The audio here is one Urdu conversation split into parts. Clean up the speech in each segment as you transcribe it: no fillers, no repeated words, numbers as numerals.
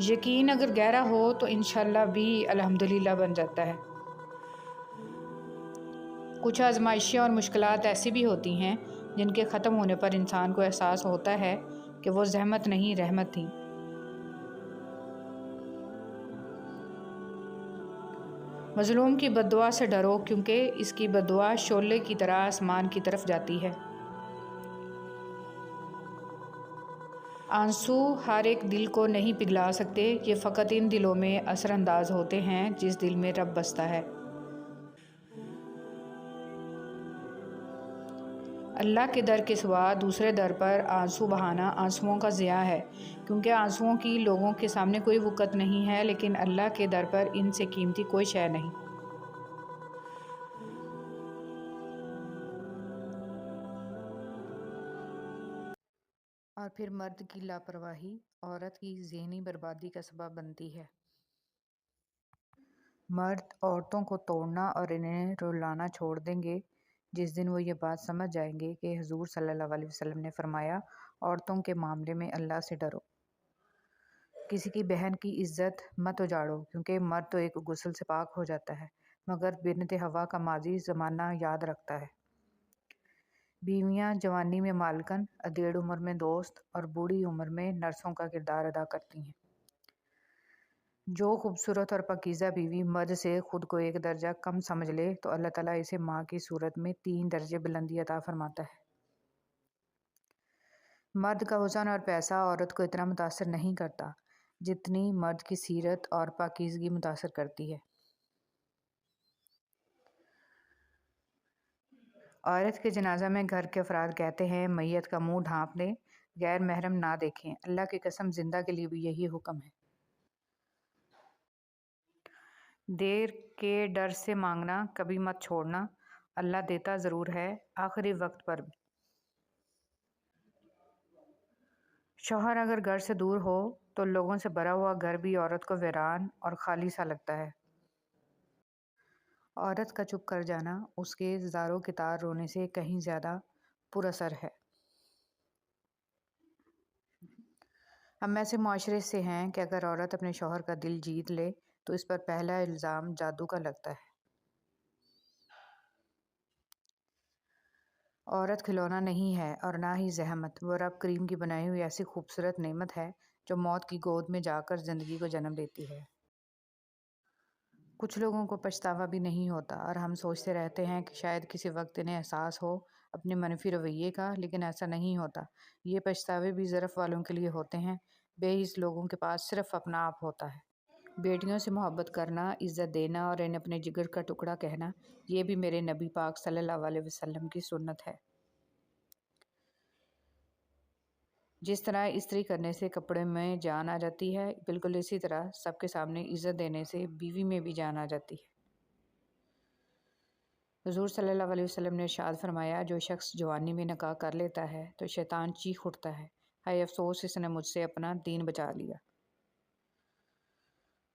یقین اگر گہرا ہو تو انشاءاللہ بھی الحمدللہ بن جاتا ہے۔ کچھ آزمائشیں اور مشکلات ایسی بھی ہوتی ہیں جن کے ختم ہونے پر انسان کو احساس ہوتا ہے کہ وہ زحمت نہیں رحمت تھی۔ مظلوم کی بد دعا سے ڈرو کیونکہ اس کی بد دعا شعلے کی طرح آسمان کی طرف جاتی ہے۔ آنسو ہر ایک دل کو نہیں پگھلا سکتے، یہ فقط ان دلوں میں اثر انداز ہوتے ہیں جس دل میں رب بستا ہے۔ اللہ کے در کے سوا دوسرے در پر آنسو بہانا آنسوؤں کا ضیاع ہے، کیونکہ آنسوؤں کی لوگوں کے سامنے کوئی وقت نہیں ہے، لیکن اللہ کے در پر ان سے قیمتی کوئی شے نہیں۔ اور پھر مرد کی لاپرواہی عورت کی ذہنی بربادی کا سبب بنتی ہے۔ مرد عورتوں کو توڑنا اور انہیں رلانا چھوڑ دیں گے جس دن وہ یہ بات سمجھ جائیں گے کہ حضور صلی اللہ علیہ وسلم نے فرمایا، عورتوں کے معاملے میں اللہ سے ڈرو۔ کسی کی بہن کی عزت مت اجاڑو، کیونکہ مرد تو ایک غسل سے پاک ہو جاتا ہے، مگر بنت حوا کا ماضی زمانہ یاد رکھتا ہے۔ بیویاں جوانی میں مالکن، ادھیڑ عمر میں دوست اور بوڑھی عمر میں نرسوں کا کردار ادا کرتی ہیں۔ جو خوبصورت اور پاکیزہ بیوی مرد سے خود کو ایک درجہ کم سمجھ لے تو اللہ تعالیٰ اسے ماں کی صورت میں 3 درجے بلندی عطا فرماتا ہے۔ مرد کا حسن اور پیسہ عورت کو اتنا متاثر نہیں کرتا جتنی مرد کی سیرت اور پاکیزگی متاثر کرتی ہے۔ عورت کے جنازہ میں گھر کے افراد کہتے ہیں میت کا منہ ڈھانپ دیں، غیر محرم نہ دیکھیں۔ اللہ کی قسم زندہ کے لیے بھی یہی حکم ہے۔ دیر کے ڈر سے مانگنا کبھی مت چھوڑنا، اللہ دیتا ضرور ہے، آخری وقت پر بھی۔ شوہر اگر گھر سے دور ہو تو لوگوں سے بھرا ہوا گھر بھی عورت کو ویران اور خالی سا لگتا ہے۔ عورت کا چپ کر جانا اس کے زاروں کے تار رونے سے کہیں زیادہ پر اثر ہے۔ ہم ایسے معاشرے سے ہیں کہ اگر عورت اپنے شوہر کا دل جیت لے تو اس پر پہلا الزام جادو کا لگتا ہے۔ عورت کھلونا نہیں ہے اور نہ ہی زحمت، وہ رب کریم کی بنائی ہوئی ایسی خوبصورت نعمت ہے جو موت کی گود میں جا کر زندگی کو جنم دیتی ہے۔ کچھ لوگوں کو پچھتاوا بھی نہیں ہوتا اور ہم سوچتے رہتے ہیں کہ شاید کسی وقت انہیں احساس ہو اپنے منفی رویے کا، لیکن ایسا نہیں ہوتا۔ یہ پچھتاوے بھی ظرف والوں کے لیے ہوتے ہیں، بے حس لوگوں کے پاس صرف اپنا آپ ہوتا ہے۔ بیٹیوں سے محبت کرنا، عزت دینا اور انہیں اپنے جگر کا ٹکڑا کہنا، یہ بھی میرے نبی پاک صلی اللہ علیہ وسلم کی سنت ہے۔ جس طرح استری کرنے سے کپڑے میں جان آ جاتی ہے، بالکل اسی طرح سب کے سامنے عزت دینے سے بیوی میں بھی جان آ جاتی ہے۔ حضور صلی اللہ علیہ وسلم نے ارشاد فرمایا، جو شخص جوانی میں نکاح کر لیتا ہے تو شیطان چیخ اٹھتا ہے، ہائے افسوس اس نے مجھ سے اپنا دین بچا لیا۔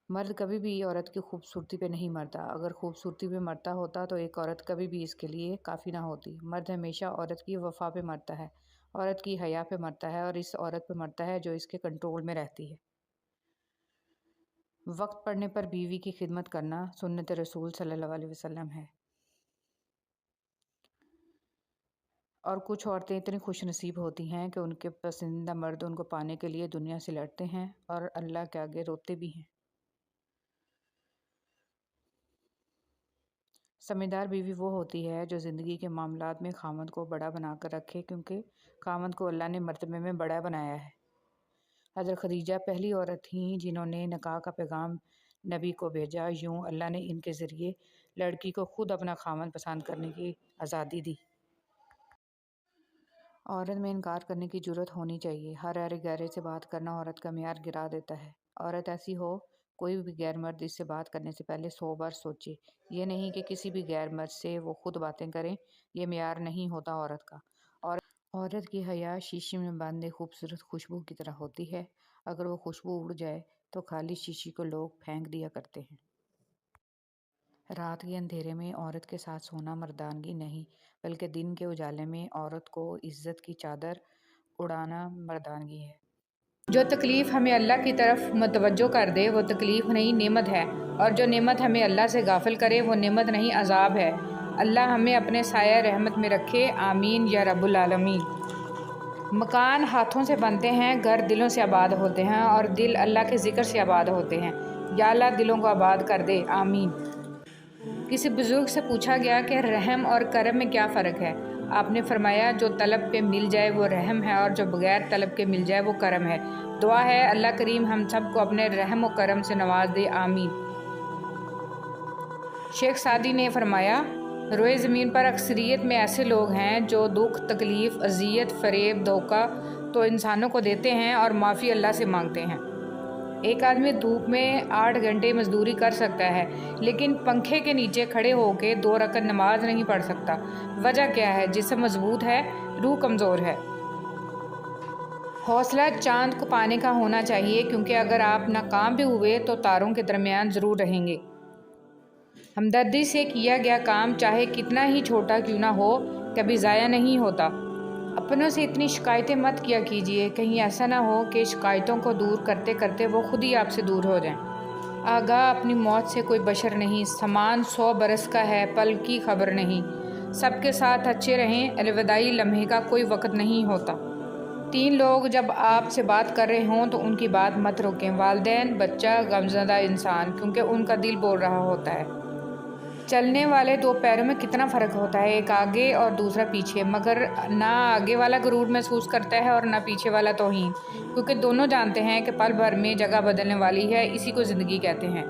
مرد کبھی بھی عورت کی خوبصورتی پہ نہیں مرتا، اگر خوبصورتی پہ مرتا ہوتا تو ایک عورت کبھی بھی اس کے لیے کافی نہ ہوتی۔ مرد ہمیشہ عورت کی وفا پہ مرتا ہے، عورت کی حیا پہ مرتا ہے اور اس عورت پہ مرتا ہے جو اس کے کنٹرول میں رہتی ہے۔ وقت پڑنے پر بیوی کی خدمت کرنا سنت رسول صلی اللہ علیہ وسلم ہے۔ اور کچھ عورتیں اتنی خوش نصیب ہوتی ہیں کہ ان کے پسندیدہ مرد ان کو پانے کے لیے دنیا سے لڑتے ہیں اور اللہ کے آگے روتے بھی ہیں۔ سمجھدار بیوی وہ ہوتی ہے جو زندگی کے معاملات میں خاوند کو بڑا بنا کر رکھے، کیونکہ خاوند کو اللہ نے مرتبے میں بڑا بنایا ہے۔ حضرت خدیجہ پہلی عورت تھیں جنہوں نے نکاح کا پیغام نبی کو بھیجا، یوں اللہ نے ان کے ذریعے لڑکی کو خود اپنا خاوند پسند کرنے کی آزادی دی۔ عورت میں انکار کرنے کی جرأت ہونی چاہیے، ہر ارے گہرے سے بات کرنا عورت کا معیار گرا دیتا ہے۔ عورت ایسی ہو، کوئی بھی غیر مرد اس سے بات کرنے سے پہلے 100 بار سوچے، یہ نہیں کہ کسی بھی غیر مرد سے وہ خود باتیں کریں، یہ معیار نہیں ہوتا عورت کا۔ عورت کی حیا شیشے میں بند ایک خوبصورت خوشبو کی طرح ہوتی ہے، اگر وہ خوشبو اڑ جائے تو خالی شیشے کو لوگ پھینک دیا کرتے ہیں۔ رات کے اندھیرے میں عورت کے ساتھ سونا مردانگی نہیں، بلکہ دن کے اجالے میں عورت کو عزت کی چادر اڑانا مردانگی ہے۔ جو تکلیف ہمیں اللہ کی طرف متوجہ کر دے وہ تکلیف نہیں نعمت ہے، اور جو نعمت ہمیں اللہ سے غافل کرے وہ نعمت نہیں عذاب ہے۔ اللہ ہمیں اپنے سایہ رحمت میں رکھے، آمین یا رب العالمین۔ مکان ہاتھوں سے بنتے ہیں، گھر دلوں سے آباد ہوتے ہیں، اور دل اللہ کے ذکر سے آباد ہوتے ہیں۔ یا اللہ دلوں کو آباد کر دے، آمین۔ کسی بزرگ سے پوچھا گیا کہ رحم اور کرم میں کیا فرق ہے؟ آپ نے فرمایا جو طلب پہ مل جائے وہ رحم ہے، اور جو بغیر طلب کے مل جائے وہ کرم ہے۔ دعا ہے اللہ کریم ہم سب کو اپنے رحم و کرم سے نواز دے، آمین۔ شیخ سعدی نے فرمایا روئے زمین پر اکثریت میں ایسے لوگ ہیں جو دکھ، تکلیف، اذیت، فریب، دھوکہ تو انسانوں کو دیتے ہیں اور معافی اللہ سے مانگتے ہیں۔ ایک آدمی دھوپ میں 8 گھنٹے مزدوری کر سکتا ہے، لیکن پنکھے کے نیچے کھڑے ہو کے 2 رکعت نماز نہیں پڑھ سکتا۔ وجہ کیا ہے؟ جسم مضبوط ہے، روح کمزور ہے۔ حوصلہ چاند کو پانے کا ہونا چاہیے، کیونکہ اگر آپ ناکام بھی ہوئے تو تاروں کے درمیان ضرور رہیں گے۔ ہمدردی سے کیا گیا کام چاہے کتنا ہی چھوٹا کیوں نہ ہو، کبھی ضائع نہیں ہوتا۔ اپنوں سے اتنی شکایتیں مت کیا کیجیے، کہیں ایسا نہ ہو کہ شکایتوں کو دور کرتے کرتے وہ خود ہی آپ سے دور ہو جائیں۔ آگاہ اپنی موت سے کوئی بشر نہیں، سامان 100 برس کا ہے، پل کی خبر نہیں۔ سب کے ساتھ اچھے رہیں، الوداعی لمحے کا کوئی وقت نہیں ہوتا۔ 3 لوگ جب آپ سے بات کر رہے ہوں تو ان کی بات مت روکیں، والدین، بچہ، غمزدہ انسان، کیونکہ ان کا دل بول رہا ہوتا ہے۔ چلنے والے 2 پیروں میں کتنا فرق ہوتا ہے، ایک آگے اور دوسرا پیچھے، مگر نہ آگے والا غرور محسوس کرتا ہے اور نہ پیچھے والا توہین، کیونکہ دونوں جانتے ہیں کہ پل بھر میں جگہ بدلنے والی ہے، اسی کو زندگی کہتے ہیں۔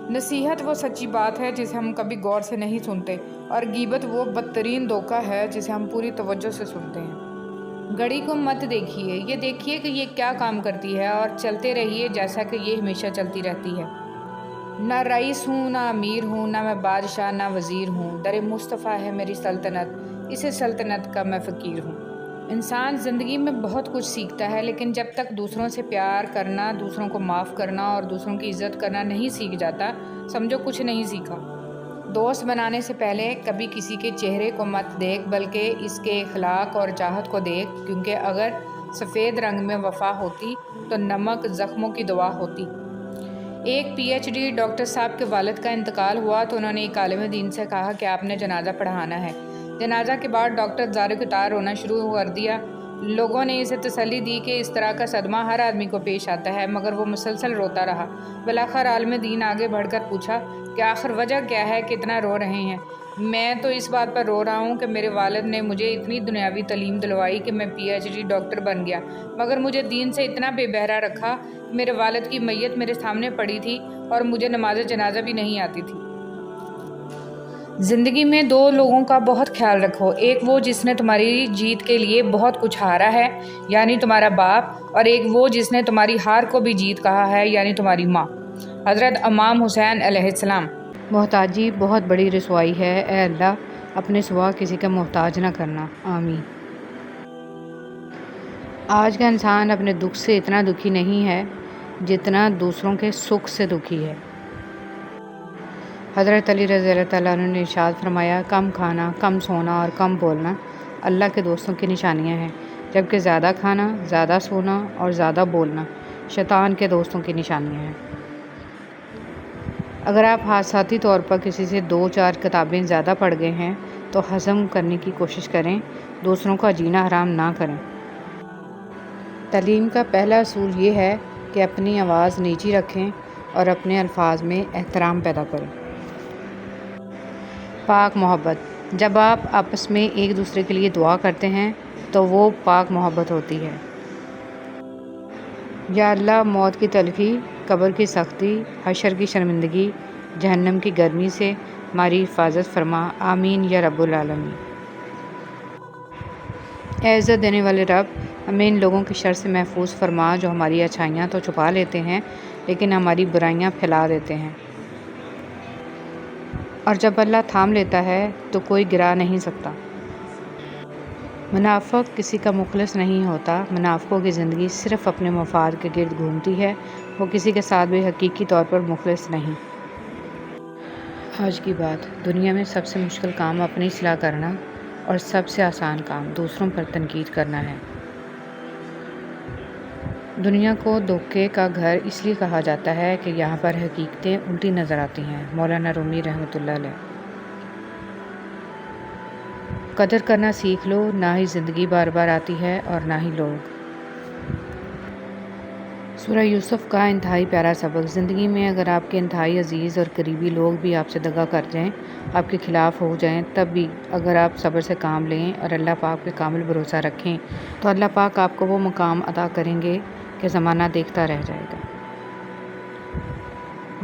نصیحت وہ سچی بات ہے جسے ہم کبھی غور سے نہیں سنتے، اور غیبت وہ بدترین دھوکہ ہے جسے ہم پوری توجہ سے سنتے ہیں۔ گھڑی کو مت دیکھیے، یہ دیکھیے کہ یہ کیا کام کرتی ہے، اور چلتے رہیے جیسا کہ یہ ہمیشہ چلتی رہتی ہے۔ نہ رئیس ہوں، نہ امیر ہوں، نہ میں بادشاہ، نہ وزیر ہوں، در مصطفیٰ ہے میری سلطنت، اسے سلطنت کا میں فقیر ہوں۔ انسان زندگی میں بہت کچھ سیکھتا ہے، لیکن جب تک دوسروں سے پیار کرنا، دوسروں کو معاف کرنا اور دوسروں کی عزت کرنا نہیں سیکھ جاتا، سمجھو کچھ نہیں سیکھا۔ دوست بنانے سے پہلے کبھی کسی کے چہرے کو مت دیکھ، بلکہ اس کے اخلاق اور چاہت کو دیکھ، کیونکہ اگر سفید رنگ میں وفا ہوتی تو نمک زخموں کی دوا ہوتی۔ ایک پی ایچ ڈی ڈاکٹر صاحب کے والد کا انتقال ہوا تو انہوں نے ایک عالم دین سے کہا کہ آپ نے جنازہ پڑھانا ہے۔ جنازہ کے بعد ڈاکٹر زارق اتار رونا شروع کر دیا۔ لوگوں نے اسے تسلی دی کہ اس طرح کا صدمہ ہر آدمی کو پیش آتا ہے، مگر وہ مسلسل روتا رہا۔ بالآخر عالم دین آگے بڑھ کر پوچھا کہ آخر وجہ کیا ہے کہ اتنا رو رہے ہیں؟ میں تو اس بات پر رو رہا ہوں کہ میرے والد نے مجھے اتنی دنیاوی تعلیم دلوائی کہ میں پی ایچ ڈی ڈاکٹر بن گیا، مگر مجھے دین سے اتنا بے بہرا رکھا کہ میرے والد کی میت میرے سامنے پڑی تھی اور مجھے نماز جنازہ بھی نہیں آتی تھی۔ زندگی میں 2 لوگوں کا بہت خیال رکھو، ایک وہ جس نے تمہاری جیت کے لیے بہت کچھ ہارا ہے، یعنی تمہارا باپ، اور ایک وہ جس نے تمہاری ہار کو بھی جیت کہا ہے، یعنی تمہاری ماں۔ حضرت امام حسین علیہ السلام۔ محتاجی بہت بڑی رسوائی ہے، اے اللہ اپنے سوا کسی کا محتاج نہ کرنا، آمین۔ آج کا انسان اپنے دکھ سے اتنا دکھی نہیں ہے جتنا دوسروں کے سکھ سے دکھی ہے۔ حضرت علی رضی اللہ تعالیٰ عنہ نے ارشاد فرمایا کم کھانا، کم سونا اور کم بولنا اللہ کے دوستوں کی نشانیاں ہیں، جبکہ زیادہ کھانا، زیادہ سونا اور زیادہ بولنا شیطان کے دوستوں کی نشانیاں ہیں۔ اگر آپ حادثاتی طور پر کسی سے 2-4 کتابیں زیادہ پڑھ گئے ہیں تو ہضم کرنے کی کوشش کریں، دوسروں کا جینا حرام نہ کریں۔ تعلیم کا پہلا اصول یہ ہے کہ اپنی آواز نیچی رکھیں اور اپنے الفاظ میں احترام پیدا کریں۔ پاک محبت۔ جب آپ آپس میں ایک دوسرے کے لیے دعا کرتے ہیں تو وہ پاک محبت ہوتی ہے۔ یا اللہ موت کی تلخی، قبر کی سختی، حشر کی شرمندگی، جہنم کی گرمی سے ہماری حفاظت فرما، آمین یا رب العالمین۔ اے عزت دینے والے رب، ہمیں ان لوگوں کی شر سے محفوظ فرما جو ہماری اچھائیاں تو چھپا لیتے ہیں لیکن ہماری برائیاں پھیلا دیتے ہیں، اور جب اللہ تھام لیتا ہے تو کوئی گرا نہیں سکتا۔ منافق کسی کا مخلص نہیں ہوتا، منافقوں کی زندگی صرف اپنے مفاد کے گرد گھومتی ہے، وہ کسی کے ساتھ بھی حقیقی طور پر مخلص نہیں۔ آج کی بات، دنیا میں سب سے مشکل کام اپنی اصلاح کرنا اور سب سے آسان کام دوسروں پر تنقید کرنا ہے۔ دنیا کو دھوکے کا گھر اس لیے کہا جاتا ہے کہ یہاں پر حقیقتیں الٹی نظر آتی ہیں۔ مولانا رومی رحمۃ اللہ علیہ۔ قدر کرنا سیکھ لو، نہ ہی زندگی بار بار آتی ہے اور نہ ہی لوگ۔ سورہ یوسف کا انتہائی پیارا سبق۔ زندگی میں اگر آپ کے انتہائی عزیز اور قریبی لوگ بھی آپ سے دغا کر جائیں، آپ کے خلاف ہو جائیں، تب بھی اگر آپ صبر سے کام لیں اور اللہ پاک پہ کامل بھروسہ رکھیں تو اللہ پاک آپ کو وہ مقام عطا کریں گے کہ زمانہ دیکھتا رہ جائے گا۔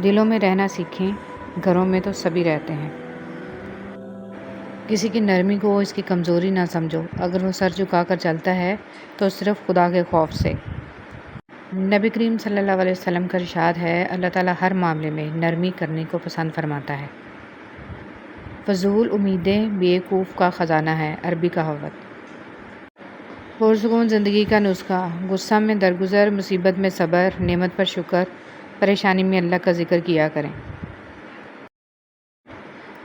دلوں میں رہنا سیکھیں، گھروں میں تو سبھی رہتے ہیں۔ کسی کی نرمی کو اس کی کمزوری نہ سمجھو، اگر وہ سر جھکا کر چلتا ہے تو صرف خدا کے خوف سے۔ نبی کریم صلی اللہ علیہ وسلم کا ارشاد ہے، اللہ تعالیٰ ہر معاملے میں نرمی کرنے کو پسند فرماتا ہے۔ فضول امیدیں بیوقوف کا خزانہ ہے، عربی کہاوت۔ پرسکون زندگی کا نسخہ: غصہ میں درگزر، مصیبت میں صبر، نعمت پر شکر، پریشانی میں اللہ کا ذکر کیا کریں۔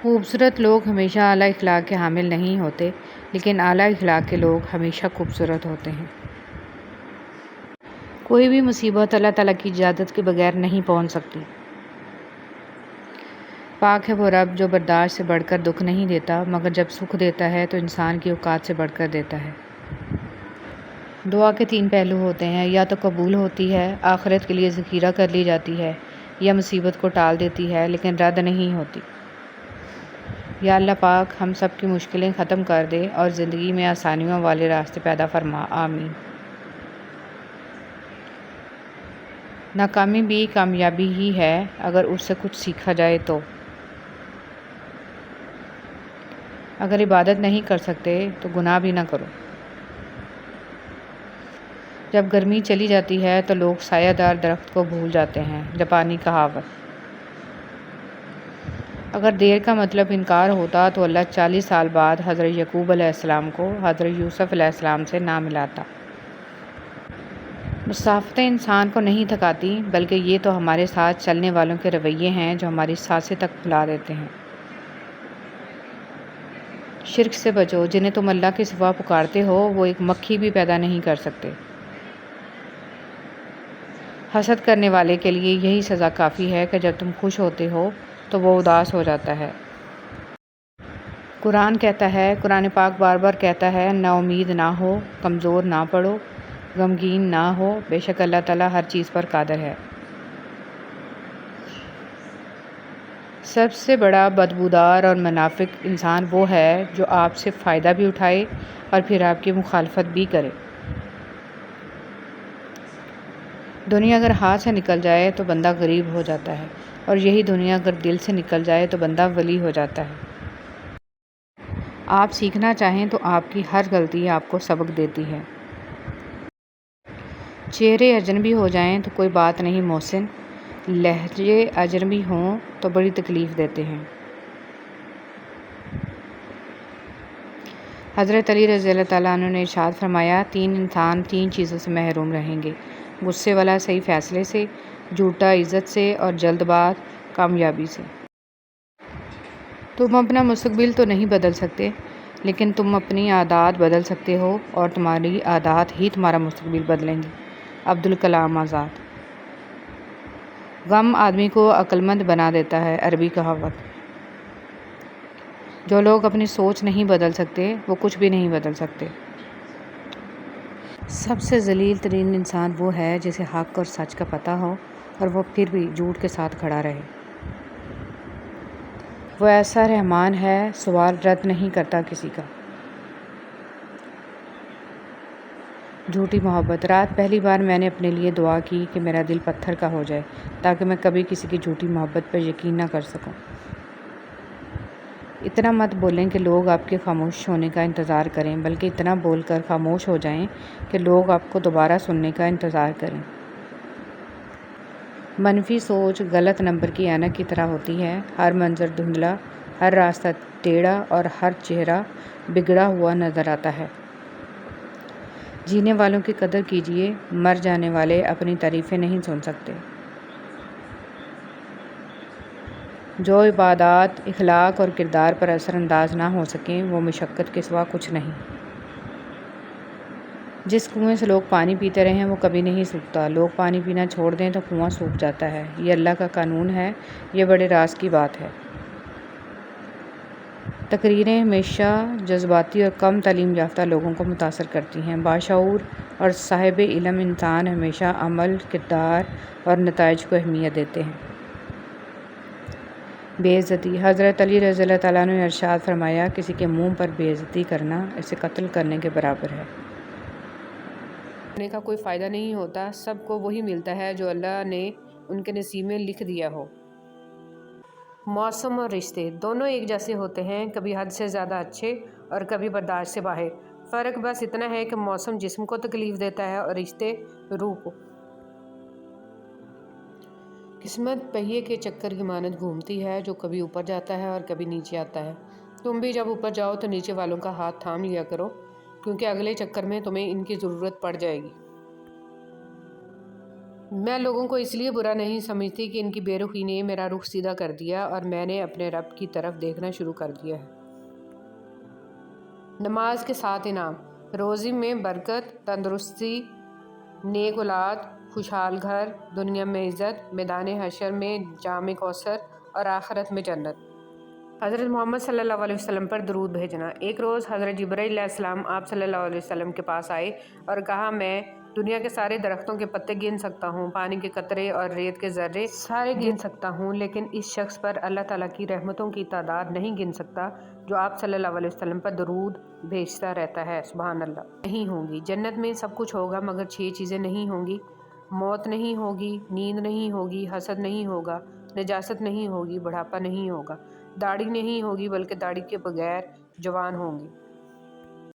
خوبصورت لوگ ہمیشہ اعلیٰ اخلاق کے حامل نہیں ہوتے، لیکن اعلیٰ اخلاق کے لوگ ہمیشہ خوبصورت ہوتے ہیں۔ کوئی بھی مصیبت اللہ تعالیٰ کی اجازت کے بغیر نہیں پہنچ سکتی۔ پاک ہے وہ رب جو برداشت سے بڑھ کر دکھ نہیں دیتا، مگر جب سکھ دیتا ہے تو انسان کی اوقات سے بڑھ کر دیتا ہے۔ دعا کے 3 پہلو ہوتے ہیں، یا تو قبول ہوتی ہے، آخرت کے لیے ذخیرہ کر لی جاتی ہے، یا مصیبت کو ٹال دیتی ہے لیکن رد نہیں ہوتی۔ یا اللہ پاک ہم سب کی مشکلیں ختم کر دے اور زندگی میں آسانیوں والے راستے پیدا فرما، آمین۔ ناکامی بھی کامیابی ہی ہے اگر اس سے کچھ سیکھا جائے تو۔ اگر عبادت نہیں کر سکتے تو گناہ بھی نہ کرو۔ جب گرمی چلی جاتی ہے تو لوگ سایہ دار درخت کو بھول جاتے ہیں، جاپانی کہاوت۔ اگر دیر کا مطلب انکار ہوتا تو اللہ 40 سال بعد حضرت یعقوب علیہ السلام کو حضرت یوسف علیہ السلام سے نہ ملاتا۔ مسافتیں انسان کو نہیں تھکاتی، بلکہ یہ تو ہمارے ساتھ چلنے والوں کے رویے ہیں جو ہماری سانسیں تک پھلا دیتے ہیں۔ شرک سے بچو، جنہیں تم اللہ کے سوا پکارتے ہو وہ ایک مکھی بھی پیدا نہیں کر سکتے۔ حسد کرنے والے کے لیے یہی سزا کافی ہے کہ جب تم خوش ہوتے ہو تو وہ اداس ہو جاتا ہے۔ قرآن کہتا ہے، قرآن پاک بار بار کہتا ہے، نا امید نہ ہو، کمزور نہ پڑو، غمگین نہ ہو، بے شک اللہ تعالیٰ ہر چیز پر قادر ہے۔ سب سے بڑا بدبودار اور منافق انسان وہ ہے جو آپ سے فائدہ بھی اٹھائے اور پھر آپ کی مخالفت بھی کرے۔ دنیا اگر ہاتھ سے نکل جائے تو بندہ غریب ہو جاتا ہے، اور یہی دنیا اگر دل سے نکل جائے تو بندہ ولی ہو جاتا ہے۔ آپ سیکھنا چاہیں تو آپ کی ہر غلطی آپ کو سبق دیتی ہے۔ چہرے اجنبی ہو جائیں تو کوئی بات نہیں محسن، لہجے اجنبی ہوں تو بڑی تکلیف دیتے ہیں۔ حضرت علی رضی اللہ تعالیٰ عنہ نے ارشاد فرمایا، 3 انسان 3 چیزوں سے محروم رہیں گے: غصے والا صحیح فیصلے سے، جھوٹا عزت سے، اور جلد باز کامیابی سے۔ تم اپنا مستقبل تو نہیں بدل سکتے، لیکن تم اپنی عادات بدل سکتے ہو، اور تمہاری عادات ہی تمہارا مستقبل بدلیں گی۔ عبدالکلام آزاد۔ غم آدمی کو عقل مند بنا دیتا ہے، عربی کہاوت۔ جو لوگ اپنی سوچ نہیں بدل سکتے وہ کچھ بھی نہیں بدل سکتے۔ سب سے ذلیل ترین انسان وہ ہے جسے حق اور سچ کا پتہ ہو اور وہ پھر بھی جھوٹ کے ساتھ کھڑا رہے۔ وہ ایسا رحمان ہے، سوال رد نہیں کرتا کسی کا۔ جھوٹی محبت۔ رات پہلی بار میں نے اپنے لیے دعا کی کہ میرا دل پتھر کا ہو جائے تاکہ میں کبھی کسی کی جھوٹی محبت پر یقین نہ کر سکوں۔ اتنا مت بولیں کہ لوگ آپ کے خاموش ہونے کا انتظار کریں، بلکہ اتنا بول کر خاموش ہو جائیں کہ لوگ آپ کو دوبارہ سننے کا انتظار کریں۔ منفی سوچ غلط نمبر کی اینک کی طرح ہوتی ہے، ہر منظر دھندلا، ہر راستہ ٹیڑھا اور ہر چہرہ بگڑا ہوا نظر آتا ہے۔ جینے والوں کی قدر کیجیے، مر جانے والے اپنی تعریفیں نہیں سن سکتے۔ جو عبادات، اخلاق اور کردار پر اثر انداز نہ ہو سکیں وہ مشقت کے سوا کچھ نہیں۔ جس کنویں سے لوگ پانی پیتے رہے ہیں وہ کبھی نہیں سوکھتا، لوگ پانی پینا چھوڑ دیں تو کنواں سوکھ جاتا ہے۔ یہ اللہ کا قانون ہے، یہ بڑے راز کی بات ہے۔ تقریریں ہمیشہ جذباتی اور کم تعلیم یافتہ لوگوں کو متاثر کرتی ہیں۔ باشعور اور صاحب علم انسان ہمیشہ عمل، کردار اور نتائج کو اہمیت دیتے ہیں۔ بے عزتی۔ حضرت علی رضی اللہ تعالیٰ عنہ نے ارشاد فرمایا، کسی کے منہ پر بے عزتی کرنا اسے قتل کرنے کے برابر ہے۔ کرنے کا کوئی فائدہ نہیں ہوتا، سب کو وہی ملتا ہے جو اللہ نے ان کے نصیب میں لکھ دیا ہو۔ موسم اور رشتے دونوں ایک جیسے ہوتے ہیں، کبھی حد سے زیادہ اچھے اور کبھی برداشت سے باہر۔ فرق بس اتنا ہے کہ موسم جسم کو تکلیف دیتا ہے اور رشتے روح کو۔ قسمت پہیے کے چکر کی مانند گھومتی ہے، جو کبھی اوپر جاتا ہے اور کبھی نیچے آتا ہے۔ تم بھی جب اوپر جاؤ تو نیچے والوں کا ہاتھ تھام لیا کرو، کیونکہ اگلے چکر میں تمہیں ان کی ضرورت پڑ جائے گی۔ میں لوگوں کو اس لیے برا نہیں سمجھتی کہ ان کی بے رخی نے میرا رخ سیدھا کر دیا اور میں نے اپنے رب کی طرف دیکھنا شروع کر دیا ہے۔ نماز کے 7 انعام۔ روزی میں برکت، تندرستی، نیک اولاد، خوشحال گھر، دنیا میں عزت، میدان حشر میں جام کوثر اور آخرت میں جنت۔ حضرت محمد صلی اللہ علیہ وسلم پر درود بھیجنا۔ ایک روز حضرت جبرائیل علیہ السلام آپ صلی اللہ علیہ وسلم کے پاس آئے اور کہا، میں دنیا کے سارے درختوں کے پتے گن سکتا ہوں، پانی کے قطرے اور ریت کے ذرے سارے گن سکتا ہوں، لیکن اس شخص پر اللہ تعالیٰ کی رحمتوں کی تعداد نہیں گن سکتا جو آپ صلی اللہ علیہ وسلم پر درود بھیجتا رہتا ہے۔ سبحان اللہ۔ نہیں ہوں گی جنت میں سب کچھ ہوگا مگر 6 چیزیں نہیں ہوں گی: موت نہیں ہوگی، نیند نہیں ہوگی، حسد نہیں ہوگا، نجاست نہیں ہوگی، بڑھاپا نہیں ہوگا، داڑھی نہیں ہوگی بلکہ داڑھی کے بغیر جوان ہوں گے۔